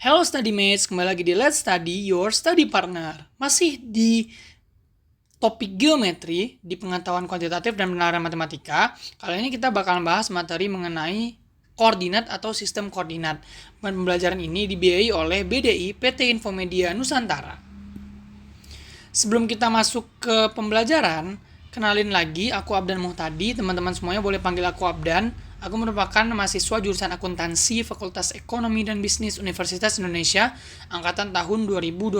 Hello Study Mates, kembali lagi di Let's Study, Your Study Partner. Masih di topik geometri, di pengetahuan kuantitatif dan penalaran matematika. Kali ini kita bakalan bahas materi mengenai koordinat atau sistem koordinat. Pembelajaran ini dibiayai oleh BDI PT Infomedia Nusantara. Sebelum kita masuk ke pembelajaran, kenalin lagi, aku Abdan Muhtadi. Teman-teman semuanya boleh panggil aku Abdan. Aku merupakan mahasiswa jurusan akuntansi Fakultas Ekonomi dan Bisnis Universitas Indonesia angkatan tahun 2024.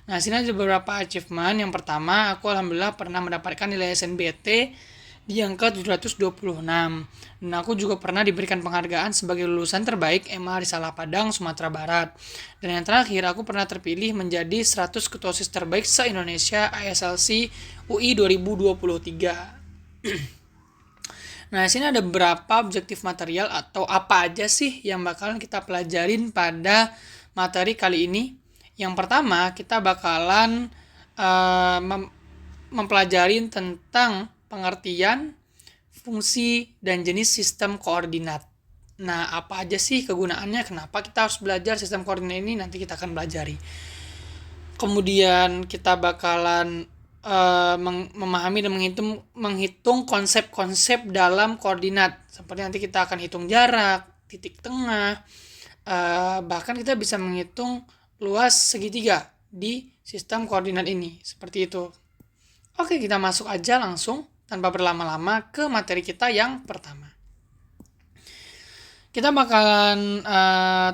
Nah, sini ada beberapa achievement. Yang pertama, aku alhamdulillah pernah mendapatkan nilai SNBT di angka 726. Dan aku juga pernah diberikan penghargaan sebagai lulusan terbaik MA Risalah Padang, Sumatera Barat. Dan yang terakhir, aku pernah terpilih menjadi 100 ketua OSIS terbaik se-Indonesia ISLC UI 2023. Nah, di sini ada beberapa objektif material atau apa aja sih yang bakalan kita pelajarin pada materi kali ini. Yang pertama, kita bakalan mempelajari tentang pengertian, fungsi, dan jenis sistem koordinat. Nah, apa aja sih kegunaannya? Kenapa kita harus belajar sistem koordinat ini? Nanti kita akan pelajari. Kemudian kita bakalan memahami dan menghitung konsep-konsep dalam koordinat. Seperti nanti kita akan hitung jarak, titik tengah, bahkan kita bisa menghitung luas segitiga di sistem koordinat ini. Seperti itu. Oke, kita masuk aja langsung tanpa berlama-lama ke materi kita yang pertama. Kita bakalan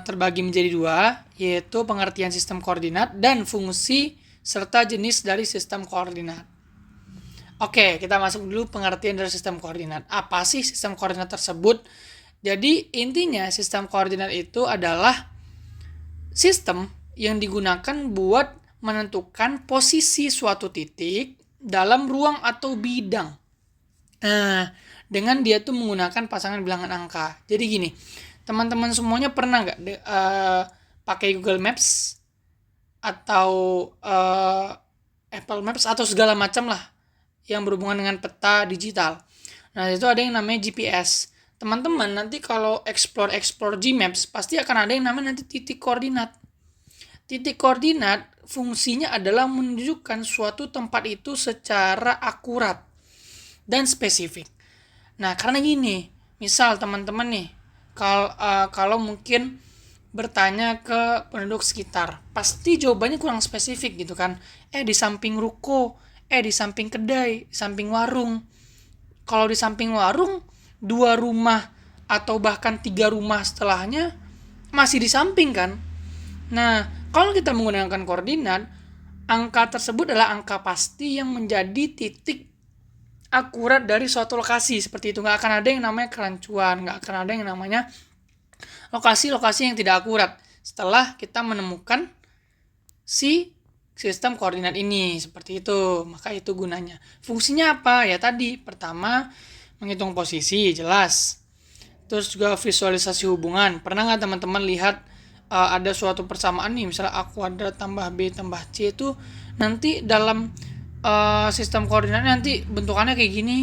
terbagi menjadi dua, yaitu pengertian sistem koordinat dan fungsi serta jenis dari sistem koordinat. Oke, kita masuk dulu pengertian dari sistem koordinat. Apa sih sistem koordinat tersebut? Jadi intinya sistem koordinat itu adalah sistem yang digunakan buat menentukan posisi suatu titik dalam ruang atau bidang. Nah, dengan dia tuh menggunakan pasangan bilangan angka. Jadi gini, teman-teman semuanya pernah nggak pakai Google Maps atau Apple Maps atau segala macam lah yang berhubungan dengan peta digital. Nah, itu ada yang namanya GPS. Teman-teman nanti kalau explore Gmaps pasti akan ada yang namanya nanti titik koordinat. Titik koordinat fungsinya adalah menunjukkan suatu tempat itu secara akurat dan spesifik. Nah, karena gini, misal teman-teman nih, kalau mungkin bertanya ke penduduk sekitar, pasti jawabannya kurang spesifik gitu kan. Di samping ruko, di samping kedai, di samping warung. Kalau di samping warung, 2 rumah atau bahkan 3 rumah setelahnya masih di samping kan. Nah, kalau kita menggunakan koordinat, angka tersebut adalah angka pasti yang menjadi titik akurat dari suatu lokasi. Seperti itu, nggak akan ada yang namanya kerancuan, nggak akan ada yang namanya lokasi-lokasi yang tidak akurat setelah kita menemukan si sistem koordinat ini. Seperti itu, maka itu gunanya. Fungsinya apa? Ya tadi, pertama menghitung posisi, jelas. Terus juga visualisasi hubungan. Pernah nggak teman-teman lihat ada suatu persamaan nih, misalnya A kuadrat tambah B tambah C itu nanti dalam sistem koordinat nanti bentukannya kayak gini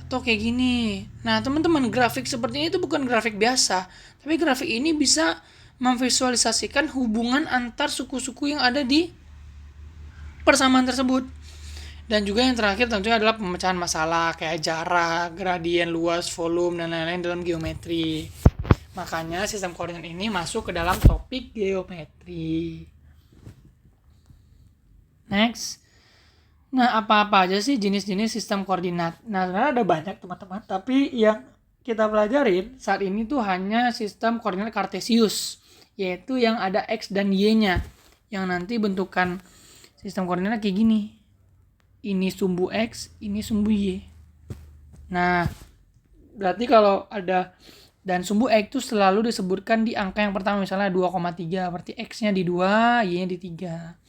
atau kayak gini. Nah, teman-teman, grafik seperti ini itu bukan grafik biasa, tapi grafik ini bisa memvisualisasikan hubungan antar suku-suku yang ada di persamaan tersebut. Dan juga yang terakhir tentunya adalah pemecahan masalah kayak jarak, gradien, luas, volume, dan lain-lain dalam geometri. Makanya sistem koordinat ini masuk ke dalam topik geometri. Next. Nah, apa-apa aja sih jenis-jenis sistem koordinat? Nah, sebenarnya ada banyak teman-teman, tapi yang kita pelajarin saat ini tuh hanya sistem koordinat Kartesius, yaitu yang ada X dan Y-nya, yang nanti bentukan sistem koordinat kayak gini. Ini sumbu X, ini sumbu Y. Nah, berarti kalau ada dan sumbu X itu selalu disebutkan di angka yang pertama, misalnya 2,3, berarti X-nya di 2, Y-nya di 3.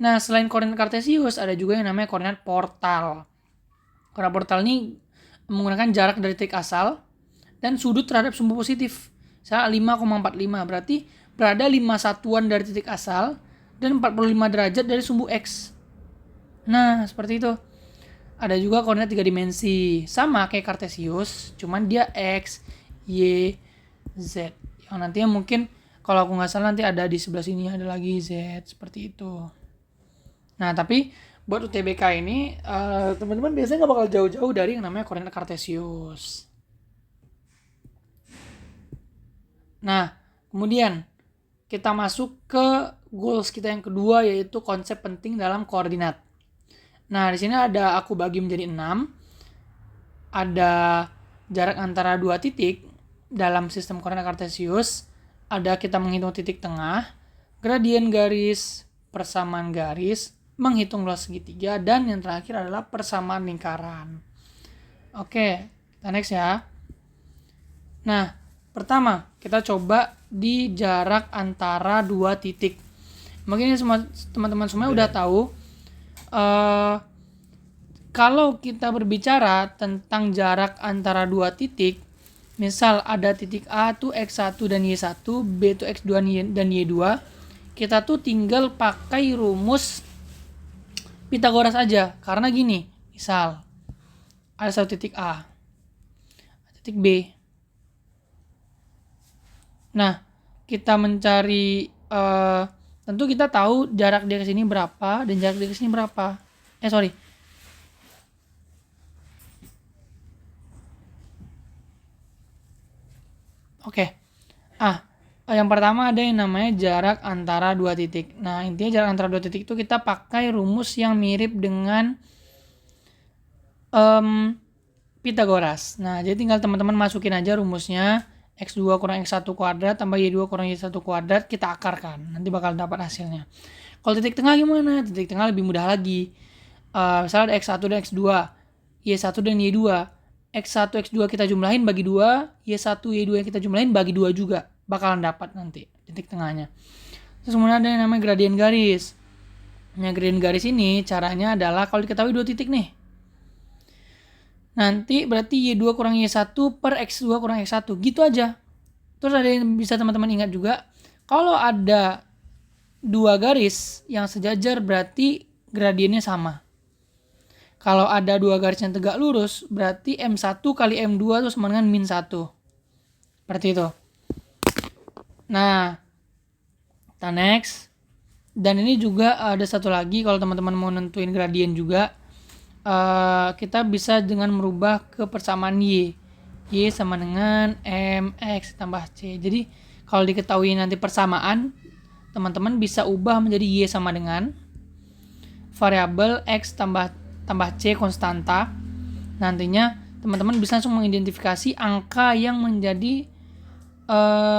Nah, selain koordinat Kartesius, ada juga yang namanya koordinat portal. Koordinat portal ini menggunakan jarak dari titik asal dan sudut terhadap sumbu positif. Misalnya 5,45, berarti berada 5 satuan dari titik asal dan 45 derajat dari sumbu X. Nah, seperti itu. Ada juga koordinat 3 dimensi. Sama kayak Kartesius, cuman dia X, Y, Z. Yang nantinya mungkin Kalau aku nggak salah nanti ada di sebelah sini ada lagi Z seperti itu. Nah, tapi buat UTBK ini teman-teman biasanya nggak bakal jauh-jauh dari yang namanya koordinat kartesius. Nah, kemudian kita masuk ke goals kita yang kedua, yaitu konsep penting dalam koordinat. Nah, di sini ada aku bagi menjadi 6. Ada jarak antara dua titik dalam sistem koordinat kartesius. Ada kita menghitung titik tengah, gradien garis, persamaan garis, menghitung luas segitiga, dan yang terakhir adalah persamaan lingkaran. Oke, kita next ya. Nah, pertama kita coba di jarak antara dua titik. Mungkin semua teman-teman semua udah tahu kalau kita berbicara tentang jarak antara dua titik, misal ada titik A tuh X1 dan Y1, B tuh X2 dan Y2, kita tuh tinggal pakai rumus Pitagoras aja. Karena gini, misal ada satu titik A, titik B. Nah, kita mencari tentu kita tahu jarak dia ke sini berapa dan jarak dia ke sini berapa. Oke. Yang pertama ada yang namanya jarak antara dua titik. Nah, intinya jarak antara dua titik itu kita pakai rumus yang mirip dengan Pitagoras. Nah, jadi tinggal teman-teman masukin aja rumusnya. X2 kurang X1 kuadrat tambah Y2 kurang Y1 kuadrat, kita akarkan. Nanti bakal dapat hasilnya. Kalau titik tengah gimana? Titik tengah lebih mudah lagi. Misalnya ada X1 dan X2, Y1 dan Y2. X1, X2 kita jumlahin bagi 2, Y1, Y2 yang kita jumlahin bagi 2 juga. Bakalan dapat nanti titik tengahnya. Terus kemudian ada yang namanya gradien garis. Nah, gradien garis ini caranya adalah kalau diketahui dua titik nih. Nanti berarti Y2 kurang Y1 per X2 kurang X1. Gitu aja. Terus ada yang bisa teman-teman ingat juga. Kalau ada dua garis yang sejajar berarti gradiennya sama. Kalau ada dua garis yang tegak lurus, berarti M1 kali M2 itu sama dengan min 1. Seperti itu. Nah, kita next. Dan ini juga ada satu lagi, kalau teman-teman mau nentuin gradien juga, kita bisa dengan merubah ke persamaan Y. Y sama dengan MX tambah C. Jadi, kalau diketahui nanti persamaan, teman-teman bisa ubah menjadi Y sama dengan variabel X tambah C konstanta. Nantinya teman-teman bisa langsung mengidentifikasi angka yang menjadi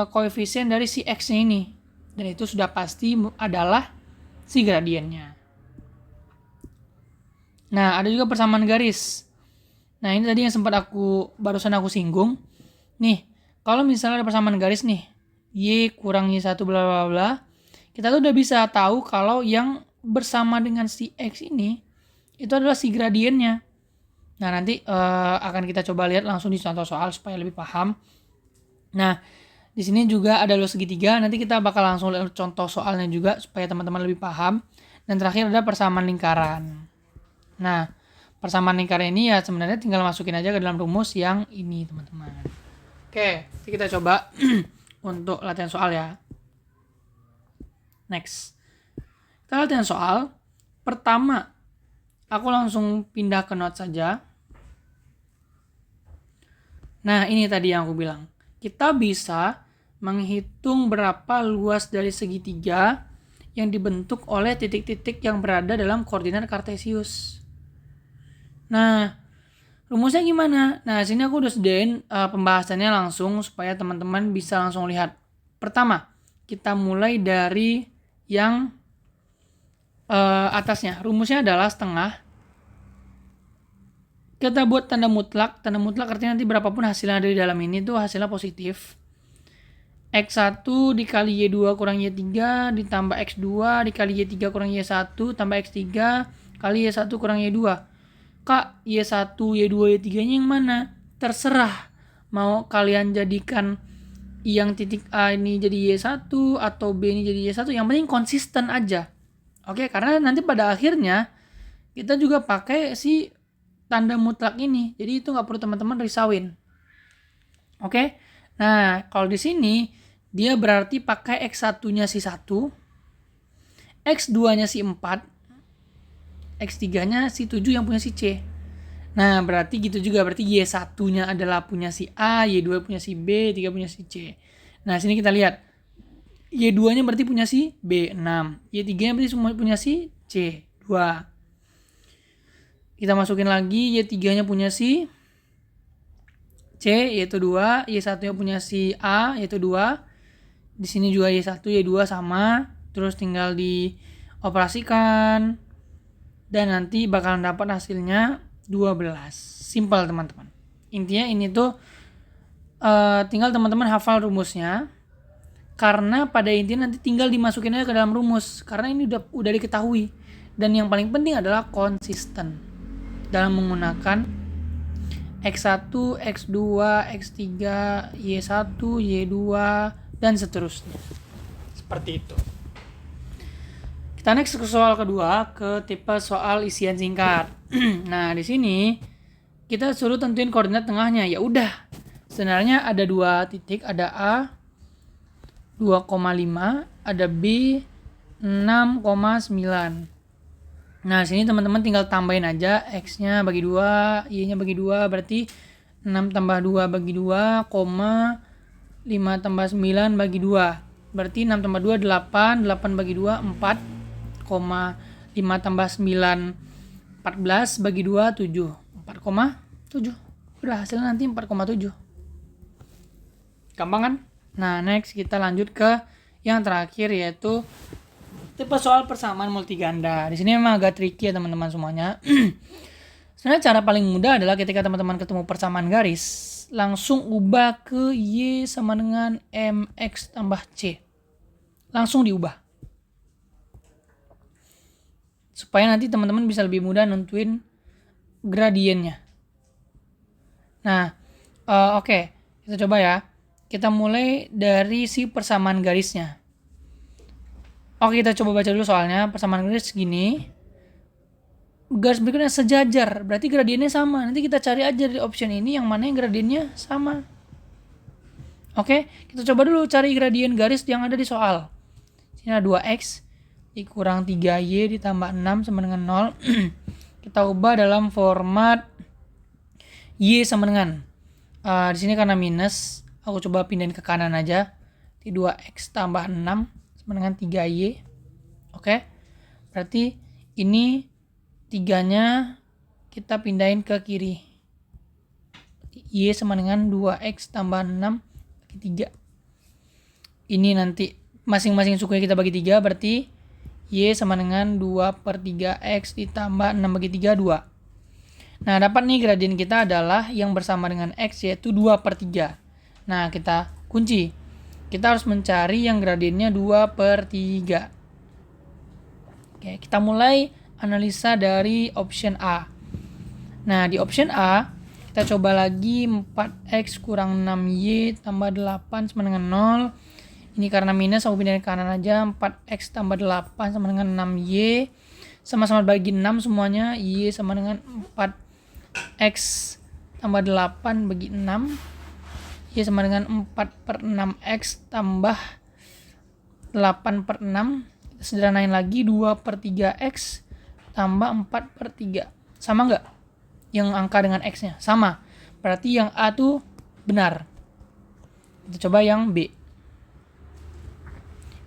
koefisien dari si X-nya ini. Dan itu sudah pasti adalah si gradiennya. Nah, ada juga persamaan garis. Nah, ini tadi yang sempat barusan aku singgung. Nih, kalau misalnya ada persamaan garis nih, Y kurang Y1 bla bla bla, kita tuh udah bisa tahu kalau yang bersama dengan si X ini itu adalah si gradiennya. Nah, nanti akan kita coba lihat langsung di contoh soal supaya lebih paham. Nah, di sini juga ada luas segitiga. Nanti kita bakal langsung lihat contoh soalnya juga supaya teman-teman lebih paham. Dan terakhir ada persamaan lingkaran. Nah, persamaan lingkaran ini ya sebenarnya tinggal masukin aja ke dalam rumus yang ini, teman-teman. Oke, kita coba untuk latihan soal ya. Next. Kita latihan soal. Pertama, aku langsung pindah ke notes saja. Nah, ini tadi yang aku bilang. Kita bisa menghitung berapa luas dari segitiga yang dibentuk oleh titik-titik yang berada dalam koordinat kartesius. Nah, rumusnya gimana? Nah, sini aku udah sediain pembahasannya langsung supaya teman-teman bisa langsung lihat. Pertama, kita mulai dari yang atasnya. Rumusnya adalah setengah. Kita buat tanda mutlak. Tanda mutlak artinya nanti berapapun hasilnya dari dalam ini tuh hasilnya positif. X1 dikali Y2 kurang Y3 ditambah X2 dikali Y3 kurang Y1 tambah X3 kali Y1 kurang Y2. Kak, Y1, Y2, Y3-nya yang mana? Terserah. Mau kalian jadikan yang titik A ini jadi Y1 atau B ini jadi Y1, yang penting konsisten aja. Oke, karena nanti pada akhirnya kita juga pakai si tanda mutlak ini. Jadi itu nggak perlu teman-teman risauin. Oke. Nah, kalau di sini dia berarti pakai X1-nya si 1, X2-nya si 4, X3-nya si 7 yang punya si C. Nah, berarti gitu juga. Berarti Y1-nya adalah punya si A, Y2 punya si B, Y3 punya si C. Nah, sini kita lihat. Y2-nya berarti punya si B, 6. Y3-nya berarti semua punya si C, 2. Kita masukin lagi, Y3-nya punya si C, yaitu 2. Y1-nya punya si A, yaitu 2. Di sini juga Y1, Y2 sama. Terus tinggal dioperasikan. Dan nanti bakalan dapat hasilnya 12. Simpel teman-teman. Intinya ini tuh tinggal teman-teman hafal rumusnya. Karena pada intinya nanti tinggal dimasukin aja ke dalam rumus. Karena ini udah diketahui. Dan yang paling penting adalah konsisten dalam menggunakan X1, X2, X3, Y1, Y2, dan seterusnya. Seperti itu. Kita next ke soal kedua, ke tipe soal isian singkat. Nah, di sini kita suruh tentuin koordinat tengahnya. Ya udah. Sebenarnya ada 2 titik, ada A 2,5, ada B 6,9. Nah, sini teman-teman tinggal tambahin aja X-nya bagi 2, Y-nya bagi 2, berarti 6 tambah 2 bagi 2, 5 tambah 9 bagi 2. Berarti 6 tambah 2, 8, 8 bagi 2, 4, 5 tambah 9, 14 bagi 2, 7. 4,7. Udah hasilnya nanti 4,7. Gampang kan? Nah, next kita lanjut ke yang terakhir, yaitu tipe soal persamaan multiganda. Di sini memang agak tricky ya teman-teman semuanya. Sebenarnya cara paling mudah adalah ketika teman-teman ketemu persamaan garis, langsung ubah ke Y sama dengan MX tambah C. Langsung diubah. Supaya nanti teman-teman bisa lebih mudah nentuin gradiennya. Nah, oke. Kita coba ya. Kita mulai dari si persamaan garisnya. Oke, kita coba baca dulu soalnya. Persamaan garis segini. Garis berikutnya sejajar. Berarti gradiennya sama. Nanti kita cari aja di option ini yang mana yang gradiennya sama. Oke, kita coba dulu cari gradien garis yang ada di soal. Sini ada 2X dikurang 3Y ditambah 6 sama dengan 0. Kita ubah dalam format Y sama dengan. Di sini karena minus, aku coba pindahin ke kanan aja. Di 2X tambah 6 sama dengan 3Y. Oke. Berarti ini 3-nya kita pindahin ke kiri. Y sama dengan 2X tambah 6 bagi 3. Ini nanti masing-masing sukunya kita bagi 3, berarti Y sama dengan 2/3X ditambah 6 bagi 3, 2. Nah, dapat nih gradien kita adalah yang bersama dengan X, yaitu 2/3. Nah, kita kunci. Kita harus mencari yang gradiennya 2/3. Oke, kita mulai analisa dari option A. Nah, di option A, kita coba lagi 4X kurang 6Y tambah 8 sama dengan 0. Ini karena minus, aku pindahin ke kanan aja. 4X tambah 8 sama dengan 6Y. Sama-sama bagi 6 semuanya. Y sama dengan 4X tambah 8 bagi 6. Y sama dengan 4/6X tambah 8/6. Kita sederhanain lagi. 2/3X tambah 4/3. Sama nggak? Yang angka dengan X-nya? Sama. Berarti yang A tuh benar. Kita coba yang B.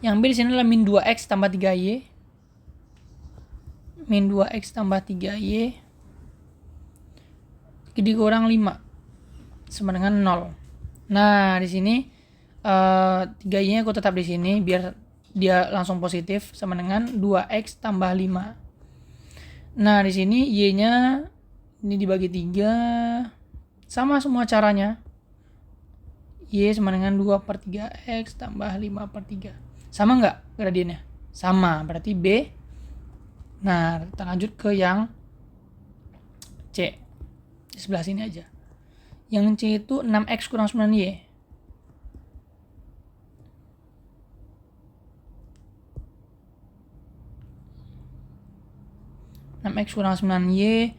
Yang B di sini adalah min 2X tambah 3Y. Min 2X tambah 3Y dikurang 5 sama dengan 0. Nah, di sini 3Y-nya aku tetap di sini biar dia langsung positif sama dengan 2X tambah 5. Nah, di sini Y-nya ini dibagi 3. Sama semua caranya. Y sama dengan 2/3X tambah 5/3. Sama nggak gradiennya? Sama, berarti B. Nah, kita lanjut ke yang C. Di sebelah sini aja. Yang C itu 6X kurang 9Y. X kurang 9Y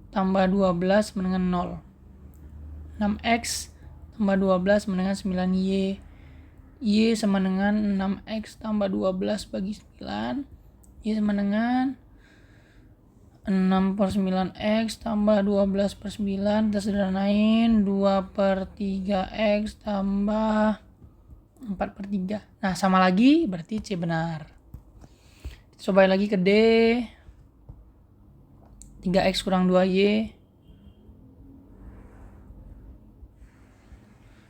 tambah 12 sama dengan 0. 6X tambah 12 sama dengan 9Y. Y sama dengan 6X tambah 12 bagi 9. Y sama dengan 6/9X tambah 12/9. Kita sederhanain 2/3X tambah 4/3. Nah, sama lagi berarti C benar. Cobain lagi ke D. 3X kurang 2Y.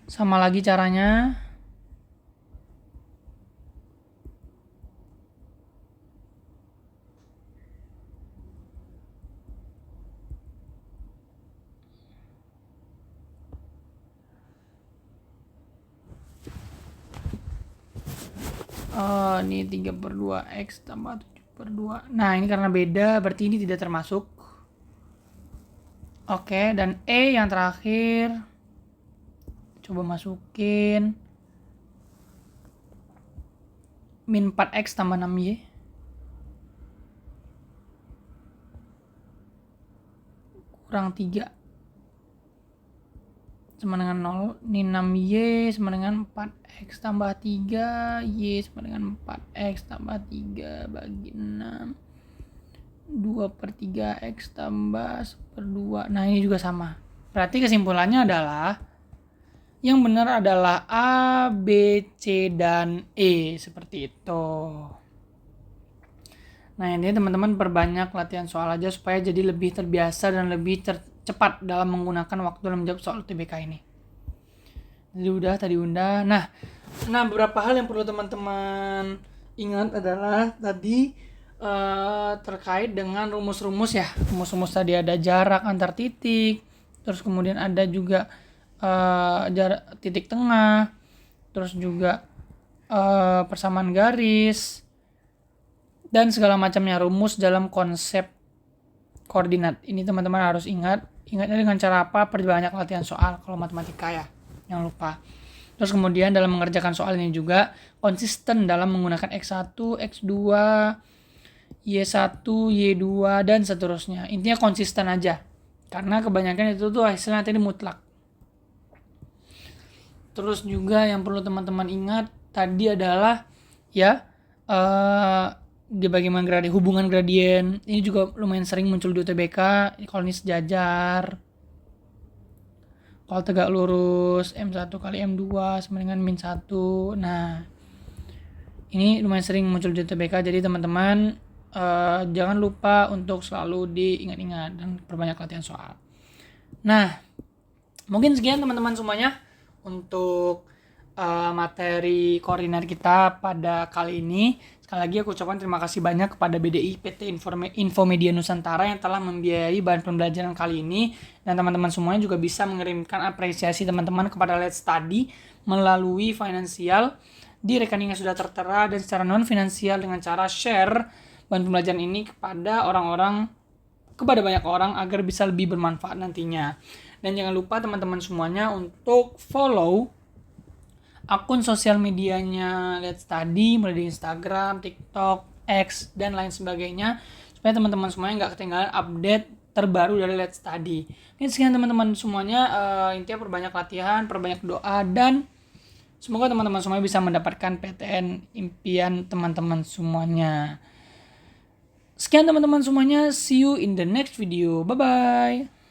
Sama lagi caranya. Ini 3/2X tambah 7/2. Nah, ini karena beda, berarti ini tidak termasuk. Oke, dan E yang terakhir. Coba masukin. Min 4X tambah 6Y. Kurang 3. Sama dengan 0. Ini 6Y sama dengan 4X tambah 3. Y sama dengan 4X tambah 3 bagi 6. 2/3X tambah 1/2. Nah, ini juga sama. Berarti kesimpulannya adalah yang benar adalah A, B, C, dan E. Seperti itu. Nah, ini teman-teman perbanyak latihan soal aja supaya jadi lebih terbiasa dan lebih cepat dalam menggunakan waktu dalam menjawab soal UTBK ini. Tadi udah. Nah, beberapa hal yang perlu teman-teman ingat adalah tadi terkait dengan rumus-rumus ya. Rumus-rumus tadi ada jarak antar titik, terus kemudian ada juga jarak titik tengah, terus juga persamaan garis, dan segala macamnya rumus dalam konsep koordinat. Ini teman-teman harus ingat. Ingatnya dengan cara apa? Perbanyak latihan soal kalau matematika ya. Jangan lupa. Terus kemudian dalam mengerjakan soal ini juga konsisten dalam menggunakan X1, X2, Y1, Y2, dan seterusnya. Intinya konsisten aja. Karena kebanyakan itu tuh hasilnya tadi mutlak. Terus juga yang perlu teman-teman ingat tadi adalah ya di bagaimana hubungan gradien. Ini juga lumayan sering muncul di UTBK. Kalau ini sejajar, kalau tegak lurus, M1 kali M2 sama dengan min 1. Nah, ini lumayan sering muncul di UTBK. Jadi teman-teman jangan lupa untuk selalu diingat-ingat dan perbanyak latihan soal. Nah, mungkin sekian teman-teman semuanya untuk materi koordinat kita pada kali ini. Sekali lagi aku ucapkan terima kasih banyak kepada BDI PT Infomedia Nusantara yang telah membiayai bahan pembelajaran kali ini, dan teman-teman semuanya juga bisa mengirimkan apresiasi teman-teman kepada Let's Study melalui finansial di rekening yang sudah tertera dan secara non finansial dengan cara share bahan pembelajaran ini kepada banyak orang agar bisa lebih bermanfaat nantinya. Dan jangan lupa teman-teman semuanya untuk follow akun sosial medianya Let's Study mulai di Instagram, TikTok, X, dan lain sebagainya supaya teman-teman semuanya nggak ketinggalan update terbaru dari Let's Study. Ini sekian teman-teman semuanya, intinya perbanyak latihan, perbanyak doa, dan semoga teman-teman semuanya bisa mendapatkan PTN impian teman-teman semuanya. Sekian teman-teman semuanya, see you in the next video. Bye-bye.